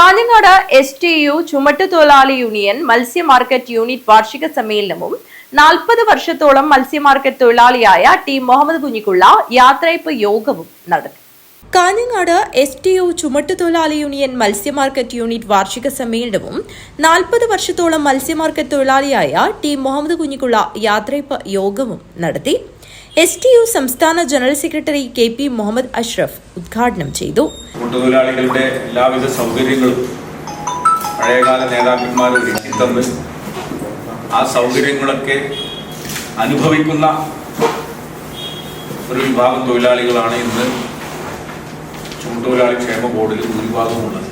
Kanhangad STU ചുമട്ടുതൊഴിലാളി union മത്സ്യ market unit വാർഷിക സമ്മേളനവും 40 വർഷത്തോളം മത്സ്യ മാർക്കറ്റ് തൊഴിലാളിയായ ടി മുഹമ്മദ് കുഞ്ഞിക്കുള്ള യാത്രയപ്പ് യോഗവും നടത്തി. കാഞ്ഞങ്ങാട് STU ചുമട്ടുതൊഴിലാളി യൂണിയൻ മത്സ്യ മാർക്കറ്റ് യൂണിറ്റ് വാർഷിക സമ്മേളനവും 40 വർഷത്തോളം മത്സ്യ മാർക്കറ്റ് തൊഴിലാളിയായ ടി മുഹമ്മദ് കുഞ്ഞിക്കുള്ള യാത്രയപ്പ് യോഗവും നടത്തി. STU സംസ്ഥാന general secretary KP Muhammad Ashraf ഉദ്ഘാടനം ചെയ്തു. തൊഴിലാളികളുടെ എല്ലാവിധ സൗകര്യങ്ങളും പഴയകാല നേതാക്കന്മാർ ഒരുക്കി തന്ന് ആ സൗകര്യങ്ങളൊക്കെ അനുഭവിക്കുന്ന ഒരു വിഭാഗം തൊഴിലാളികളാണ് ഇന്ന് ചുമട്ടുതൊഴിലാളി ക്ഷേമ ബോർഡിൽ ഭൂരിഭാഗമുള്ളത്.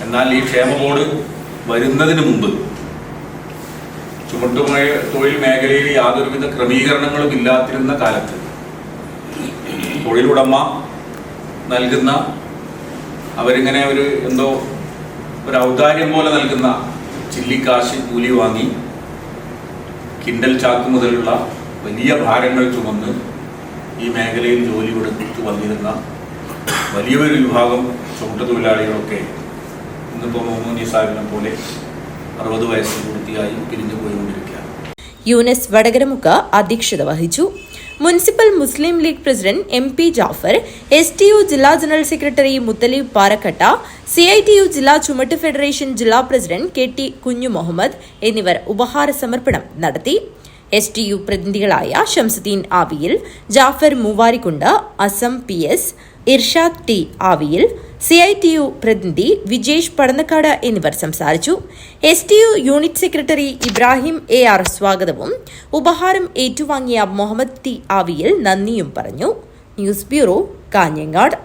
എന്നാൽ ഈ ക്ഷേമ ബോർഡ് വരുന്നതിന് മുമ്പ് തൊഴിൽ മേഖലയിൽ യാതൊരുവിധ ക്രമീകരണങ്ങളും ഇല്ലാതിരുന്ന കാലത്ത് തൊഴിലുടമ നൽകുന്ന അവരിങ്ങനെ ഒരു ഔദാര്യം പോലെ നൽകുന്ന ചില്ലിക്കാശ് കൂലി വാങ്ങി കിൻഡൽ ചാക്ക് മുതലുള്ള വലിയ ഭാരങ്ങൾ ചുമന്ന് ഈ മേഖലയിൽ ജോലി കൊടുത്തു വന്നിരുന്ന വലിയൊരു വിഭാഗം ചുമട്ടുതൊഴിലാളികളൊക്കെ ഇന്നിപ്പോൾ മുഹമ്മദ് സാഹിബിനെ പോലെ 60 വയസ്സ് പൂർത്തിയായി പിരിഞ്ഞു പോയിക്കൊണ്ടിരിക്കുകയാണ്. യൂനസ് വടകരമുക്ക് അധ്യക്ഷത വഹിച്ചു. Municipal Muslim League president MP Jafar, STU ജില്ലാ general secretary Muthaleeb Parakkatta, CITU ജില്ലാ ചുമട്ട് ഫെഡറേഷൻ ജില്ലാ പ്രസിഡന്റ് KT കുഞ്ഞു മുഹമ്മദ് എന്നിവർ ഉപഹാര സമർപ്പണം നടത്തി. STU പ്രതിനിധികളായ ഷംസുദ്ദീൻ ആവിയിൽ, ജാഫർ മൂവാരിക്കുണ്ട്, അസം PS, ഇർഷാദ് T ആവിയിൽ, CITU പ്രതിനിധി വിജേഷ് പടന്നക്കാട് എന്നിവർ സംസാരിച്ചു. STU unit secretary Ibrahim AR സ്വാഗതവും ഉപഹാരം ഏറ്റുവാങ്ങിയ മുഹമ്മദ് T ആവിയിൽ നന്ദിയും പറഞ്ഞു. News bureau, Kanhangad.